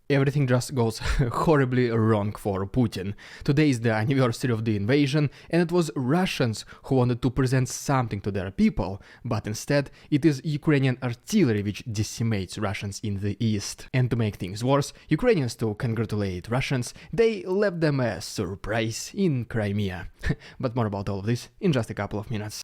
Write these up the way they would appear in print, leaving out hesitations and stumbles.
Everything just goes horribly wrong for Putin. Today is the anniversary of the invasion, and it was Russians who wanted to present something to their people, but instead it is Ukrainian artillery which decimates Russians in the east. And to make things worse, Ukrainians, to congratulate Russians, they left them a surprise in Crimea. But more about all of this in just a couple of minutes.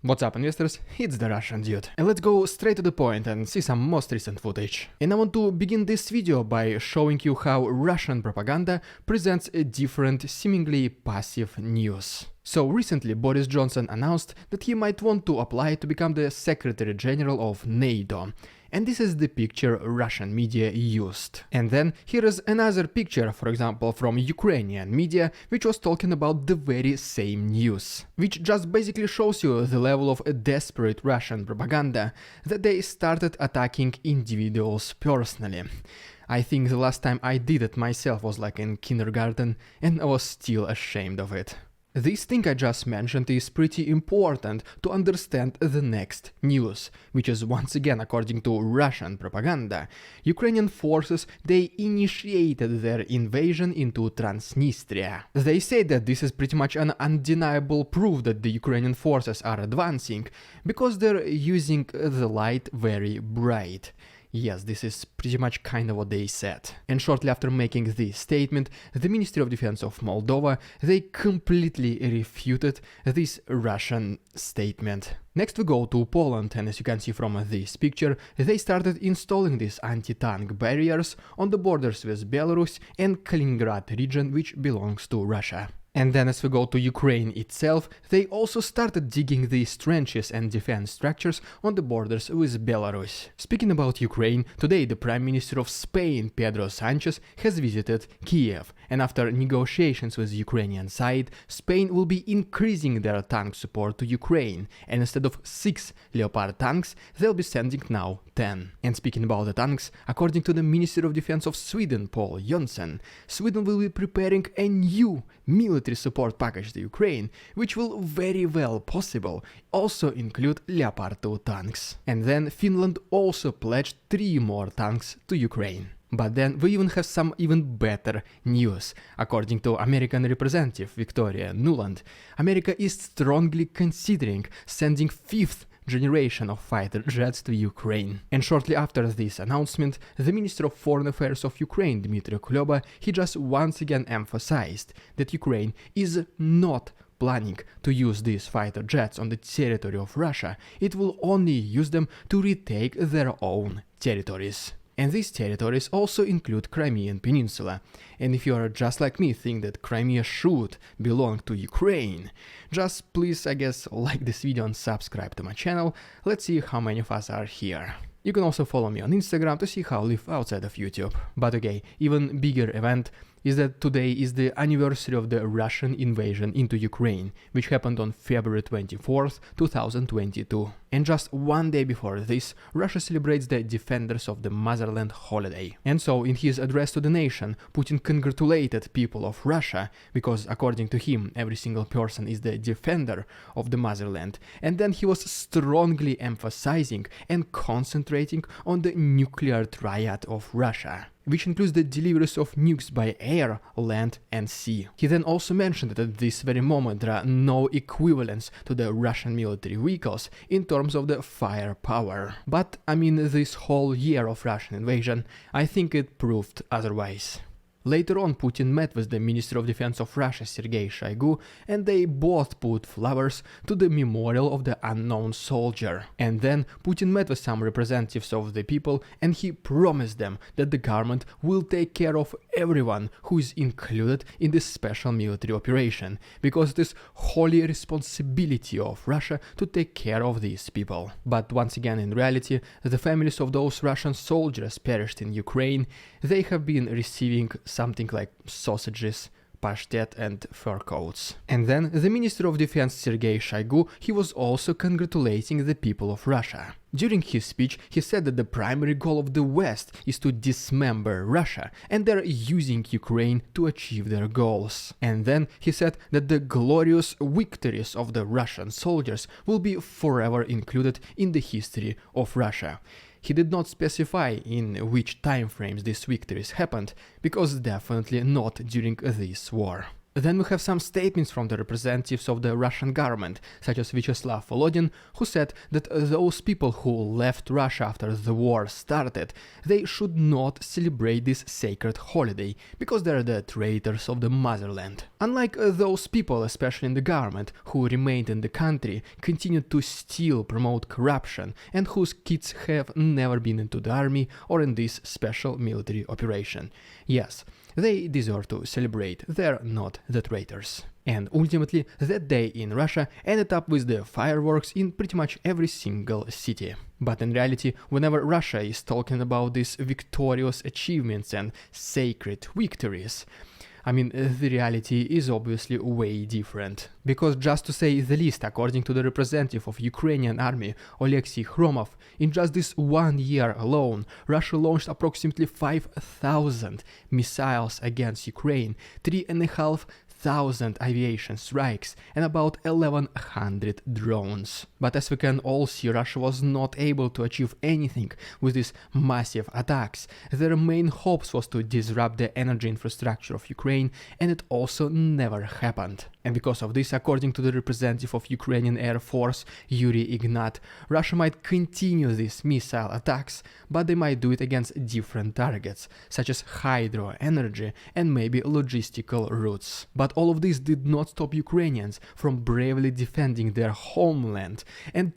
What's up, investors? It's the Russian dude. And let's go straight to the point and see some most recent footage. And I want to begin this video by showing you how Russian propaganda presents a different, seemingly passive news. So recently Boris Johnson announced that he might want to apply to become the Secretary General of NATO. And this is the picture Russian media used. And then here is another picture, for example, from Ukrainian media, which was talking about the very same news. Which just basically shows you the level of desperate Russian propaganda, that they started attacking individuals personally. I think the last time I did it myself was like in kindergarten, and I was still ashamed of it. This thing I just mentioned is pretty important to understand the next news, which is once again according to Russian propaganda. Ukrainian forces, they initiated their invasion into Transnistria. They say that this is pretty much an undeniable proof that the Ukrainian forces are advancing, because they're using the light very bright. Yes, this is pretty much kind of what they said. And shortly after making this statement, the Ministry of Defense of Moldova, they completely refuted this Russian statement. Next we go to Poland, and as you can see from this picture, they started installing these anti-tank barriers on the borders with Belarus and Kaliningrad region, which belongs to Russia. And then as we go to Ukraine itself, they also started digging these trenches and defense structures on the borders with Belarus. Speaking about Ukraine, today the Prime Minister of Spain, Pedro Sanchez, has visited Kiev, and after negotiations with the Ukrainian side, Spain will be increasing their tank support to Ukraine, and instead of 6 Leopard tanks, they'll be sending now 10. And speaking about the tanks, according to the Minister of Defense of Sweden, Paul Jönsson, Sweden will be preparing a new military support package to Ukraine, which will very well possible also include Leopard 2 tanks. And then Finland also pledged 3 more tanks to Ukraine. But then we even have some even better news. According to American Representative Victoria Nuland, America is strongly considering sending 5th generation of fighter jets to Ukraine. And shortly after this announcement, the Minister of Foreign Affairs of Ukraine, Dmytro Kuleba, he just once again emphasized that Ukraine is not planning to use these fighter jets on the territory of Russia. It will only use them to retake their own territories. And these territories also include Crimean Peninsula. And if you are just like me, think that Crimea should belong to Ukraine, just please, I guess, like this video and subscribe to my channel. Let's see how many of us are here. You can also follow me on Instagram to see how I live outside of YouTube. But okay, even bigger event is that today is the anniversary of the Russian invasion into Ukraine, which happened on February 24th, 2022. And just one day before this, Russia celebrates the Defenders of the Motherland holiday. And so, in his address to the nation, Putin congratulated people of Russia, because according to him, every single person is the defender of the motherland. And then he was strongly emphasizing and concentrating on the nuclear triad of Russia, which includes the deliveries of nukes by air, land and sea. He then also mentioned that at this very moment there are no equivalents to the Russian military vehicles in terms of the firepower. But I mean, this whole year of Russian invasion, I think it proved otherwise. Later on, Putin met with the Minister of Defense of Russia, Sergei Shoigu, and they both put flowers to the memorial of the unknown soldier. And then Putin met with some representatives of the people, and he promised them that the government will take care of everyone who is included in this special military operation, because it is holy responsibility of Russia to take care of these people. But once again, in reality, the families of those Russian soldiers perished in Ukraine, they have been receiving something like sausages, pashtet and fur coats. And then the Minister of Defense Sergei Shoigu, he was also congratulating the people of Russia. During his speech, he said that the primary goal of the West is to dismember Russia, and they're using Ukraine to achieve their goals. And then he said that the glorious victories of the Russian soldiers will be forever included in the history of Russia. He did not specify in which time frames these victories happened, because definitely not during this war. Then we have some statements from the representatives of the Russian government, such as Vyacheslav Volodin, who said that those people who left Russia after the war started, they should not celebrate this sacred holiday, because they are the traitors of the motherland. Unlike those people, especially in the government, who remained in the country, continued to steal, promote corruption, and whose kids have never been into the army or in this special military operation. Yes, they deserve to celebrate, they're not the traitors. And ultimately, that day in Russia ended up with the fireworks in pretty much every single city. But in reality, whenever Russia is talking about these victorious achievements and sacred victories, the reality is obviously way different. Because just to say the least, according to the representative of Ukrainian army, Oleksiy Khromov, in just this 1 year alone, Russia launched approximately 5,000 missiles against Ukraine, 3,500 aviation strikes, and about 1,100 drones. But as we can all see, Russia was not able to achieve anything with these massive attacks. Their main hopes was to disrupt the energy infrastructure of Ukraine, and it also never happened. And because of this, according to the representative of Ukrainian Air Force, Yuri Ignat, Russia might continue these missile attacks, but they might do it against different targets, such as hydro energy and maybe logistical routes. But all of this did not stop Ukrainians from bravely defending their homeland and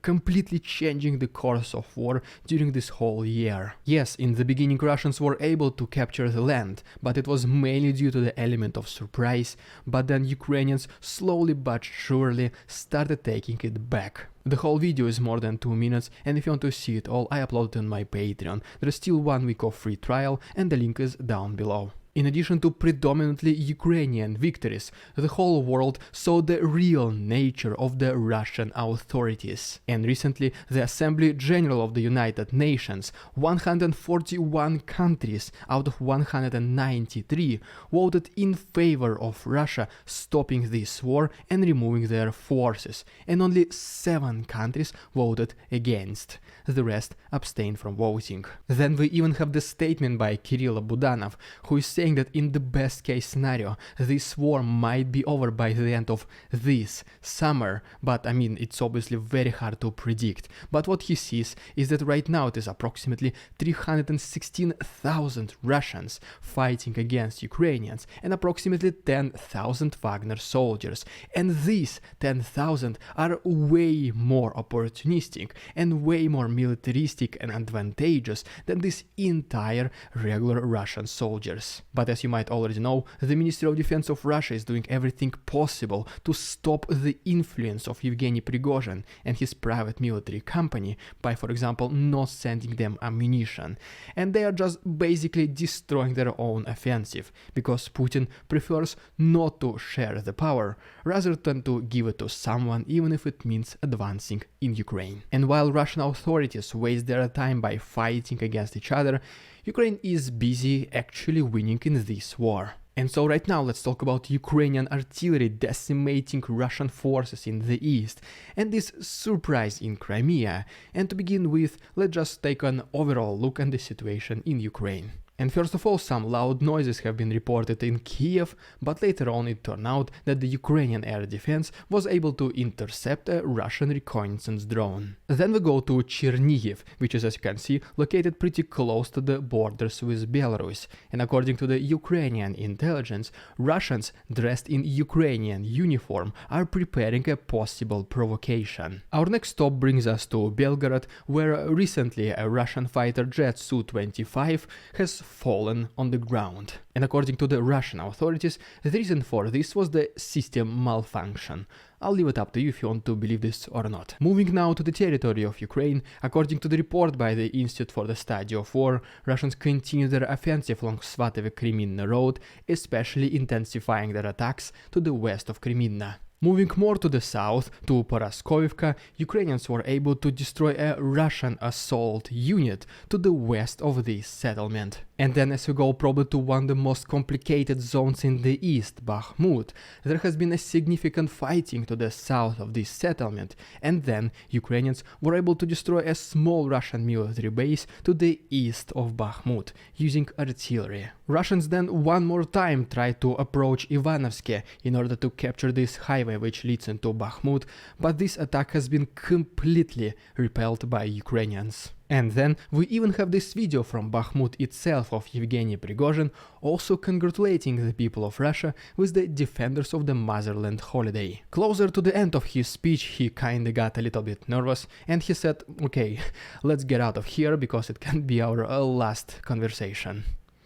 completely changing the course of war during this whole year. Yes, in the beginning Russians were able to capture the land, but it was mainly due to the element of surprise, but then Ukrainians slowly but surely started taking it back. The whole video is more than 2 minutes, and if you want to see it all, I upload it on my Patreon. There is still 1 week of free trial, and the link is down below. In addition to predominantly Ukrainian victories, the whole world saw the real nature of the Russian authorities. And recently, the Assembly General of the United Nations, 141 countries out of 193, voted in favor of Russia stopping this war and removing their forces, and only 7 countries voted against. The rest abstained from voting. Then we even have the statement by Kirill Budanov, who is saying that in the best case scenario, this war might be over by the end of this summer, but it's obviously very hard to predict. But what he sees is that right now it is approximately 316,000 Russians fighting against Ukrainians and approximately 10,000 Wagner soldiers. And these 10,000 are way more opportunistic and way more militaristic and advantageous than this entire regular Russian soldiers. But as you might already know, the Ministry of Defense of Russia is doing everything possible to stop the influence of Yevgeny Prigozhin and his private military company by, for example, not sending them ammunition. And they are just basically destroying their own offensive, because Putin prefers not to share the power rather than to give it to someone, even if it means advancing in Ukraine. And while Russian authorities waste their time by fighting against each other, Ukraine is busy actually winning in this war. And so right now let's talk about Ukrainian artillery decimating Russian forces in the east and this surprise in Crimea. And to begin with, let's just take an overall look at the situation in Ukraine. And first of all, some loud noises have been reported in Kiev, but later on it turned out that the Ukrainian air defense was able to intercept a Russian reconnaissance drone. Then we go to Chernihiv, which is, as you can see, located pretty close to the borders with Belarus. And according to the Ukrainian intelligence, Russians dressed in Ukrainian uniform are preparing a possible provocation. Our next stop brings us to Belgorod, where recently a Russian fighter jet Su-25 has fallen on the ground. And according to the Russian authorities, the reason for this was the system malfunction. I'll leave it up to you if you want to believe this or not. Moving now to the territory of Ukraine, according to the report by the Institute for the Study of War, Russians continue their offensive along Svatove-Kreminna road, especially intensifying their attacks to the west of Kreminna. Moving more to the south, to Paraskoivka, Ukrainians were able to destroy a Russian assault unit to the west of this settlement. And then as we go probably to one of the most complicated zones in the east, Bakhmut, there has been a significant fighting to the south of this settlement, and then Ukrainians were able to destroy a small Russian military base to the east of Bakhmut using artillery. Russians then one more time tried to approach Ivanovsky in order to capture this highway which leads into Bakhmut, but this attack has been completely repelled by Ukrainians. And then we even have this video from Bakhmut itself of Yevgeny Prigozhin also congratulating the people of Russia with the defenders of the motherland holiday. Closer to the end of his speech he kinda got a little bit nervous and he said, okay, let's get out of here because it can be our last conversation.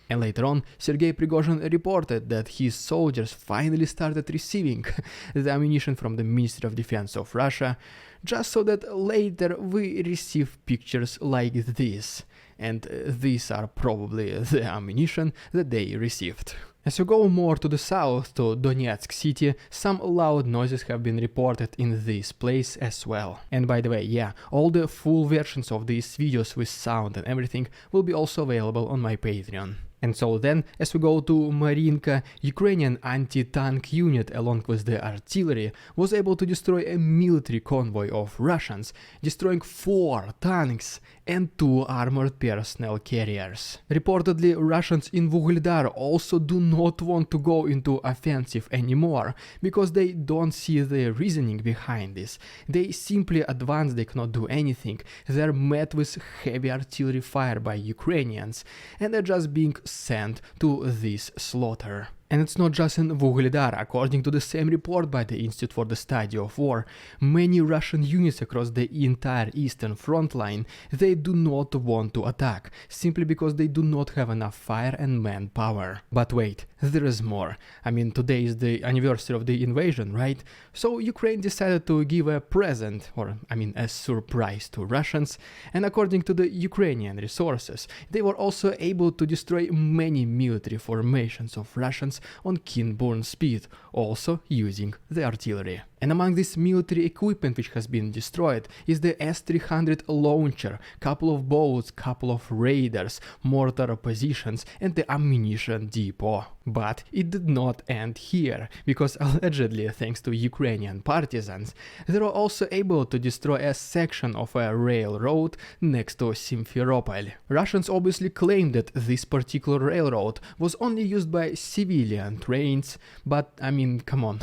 And later on, Sergei Prigozhin reported that his soldiers finally started receiving the ammunition from the Ministry of Defense of Russia, just so that later we receive pictures like this. And these are probably the ammunition that they received. As you go more to the south, to Donetsk city, some loud noises have been reported in this place as well. And by the way, yeah, all the full versions of these videos with sound and everything will be also available on my Patreon. And so then, as we go to Marinka, Ukrainian anti-tank unit along with the artillery was able to destroy a military convoy of Russians, destroying 4 tanks and 2 armored personnel carriers. Reportedly, Russians in Vuhledar also do not want to go into offensive anymore, because they don't see the reasoning behind this. They simply advance, they cannot do anything, they're met with heavy artillery fire by Ukrainians, and they're just being sent to this slaughter. And it's not just in Vuhledar. According to the same report by the Institute for the Study of War, many Russian units across the entire eastern front line, they do not want to attack, simply because they do not have enough fire and manpower. But wait, there is more. I mean, today is the anniversary of the invasion, right? So Ukraine decided to give a present, or I mean a surprise to Russians, and according to the Ukrainian resources, they were also able to destroy many military formations of Russians on Kinburn speed, also using the artillery. And among this military equipment which has been destroyed is the S-300 launcher, couple of boats, couple of raiders, mortar positions and the ammunition depot. But it did not end here, because allegedly, thanks to Ukrainian partisans, they were also able to destroy a section of a railroad next to Simferopol. Russians obviously claim that this particular railroad was only used by civilian trains, but I mean, come on.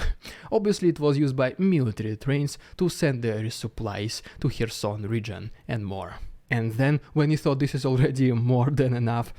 Obviously it was used by military trains to send their supplies to Kherson region and more. And then, when you thought this is already more than enough,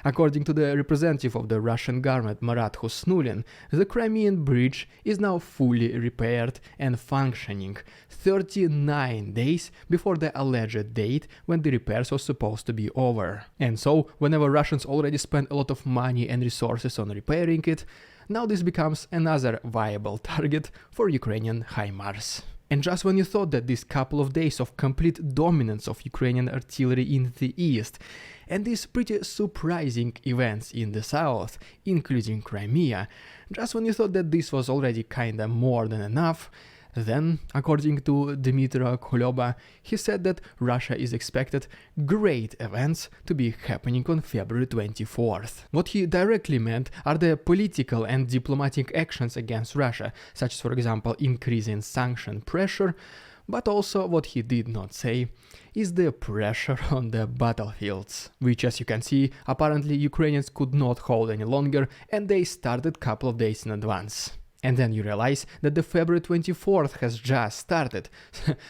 according to the representative of the Russian government Marat Husnulin, the Crimean bridge is now fully repaired and functioning 39 days before the alleged date when the repairs were supposed to be over. And so, whenever Russians already spent a lot of money and resources on repairing it, now this becomes another viable target for Ukrainian HIMARS. And just when you thought that this couple of days of complete dominance of Ukrainian artillery in the east and these pretty surprising events in the south, including Crimea, just when you thought that this was already kinda more than enough, then, according to Dmytro Kuleba, he said that Russia is expected great events to be happening on February 24th. What he directly meant are the political and diplomatic actions against Russia, such as, for example, increasing sanction pressure, but also what he did not say is the pressure on the battlefields, which, as you can see, apparently Ukrainians could not hold any longer, and they started a couple of days in advance. And then you realize that the February 24th has just started,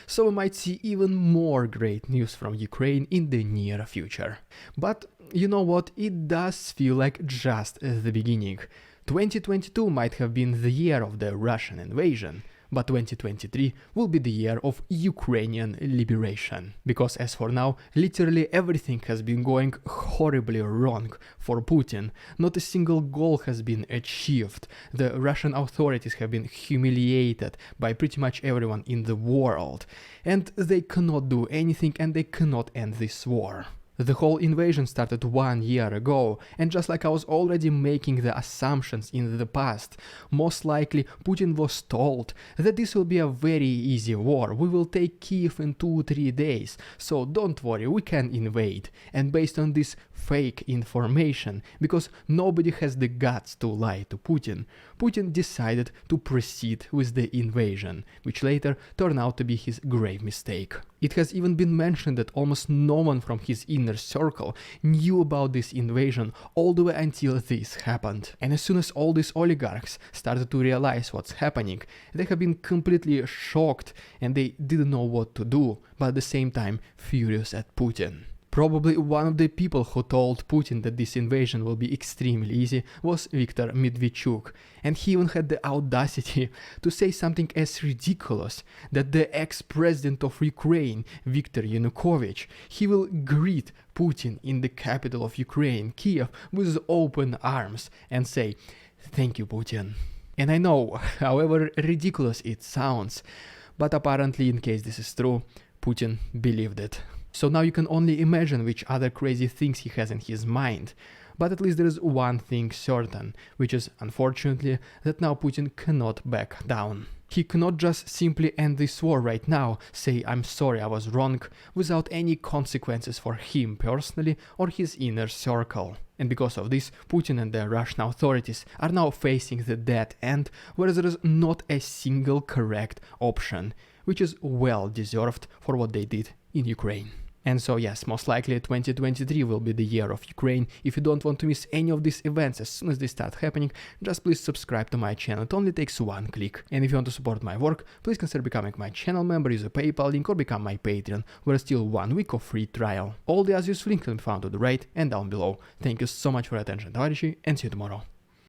so we might see even more great news from Ukraine in the near future. But you know what, it does feel like just the beginning. 2022 might have been the year of the Russian invasion, but 2023 will be the year of Ukrainian liberation. Because as for now, literally everything has been going horribly wrong for Putin. Not a single goal has been achieved. The Russian authorities have been humiliated by pretty much everyone in the world. And they cannot do anything and they cannot end this war. The whole invasion started 1 year ago, and just like I was already making the assumptions in the past, most likely Putin was told that this will be a very easy war, we will take Kiev in 2-3 days, so don't worry, we can invade. And based on this fake information, because nobody has the guts to lie to Putin, Putin decided to proceed with the invasion, which later turned out to be his grave mistake. It has even been mentioned that almost no one from his inner circle knew about this invasion all the way until this happened. And as soon as all these oligarchs started to realize what's happening, they have been completely shocked and they didn't know what to do, but at the same time furious at Putin. Probably one of the people who told Putin that this invasion will be extremely easy was Viktor Medvedchuk, and he even had the audacity to say something as ridiculous that the ex-president of Ukraine, Viktor Yanukovych, he will greet Putin in the capital of Ukraine, Kiev, with open arms and say, "Thank you, Putin." And I know, however ridiculous it sounds, but apparently, in case this is true, Putin believed it. So now you can only imagine which other crazy things he has in his mind. But at least there is one thing certain, which is, unfortunately, that now Putin cannot back down. He cannot just simply end this war right now, say "I'm sorry, I was wrong," without any consequences for him personally or his inner circle. And because of this, Putin and the Russian authorities are now facing the dead end, where there is not a single correct option, which is well deserved for what they did in Ukraine. And so yes, most likely 2023 will be the year of Ukraine. If you don't want to miss any of these events as soon as they start happening, just please subscribe to my channel, it only takes one click. And if you want to support my work, please consider becoming my channel member, use a PayPal link or become my Patreon, where still 1 week of free trial. All the useful links can be found to the right and down below. Thank you so much for your attention, товарищи, and see you tomorrow.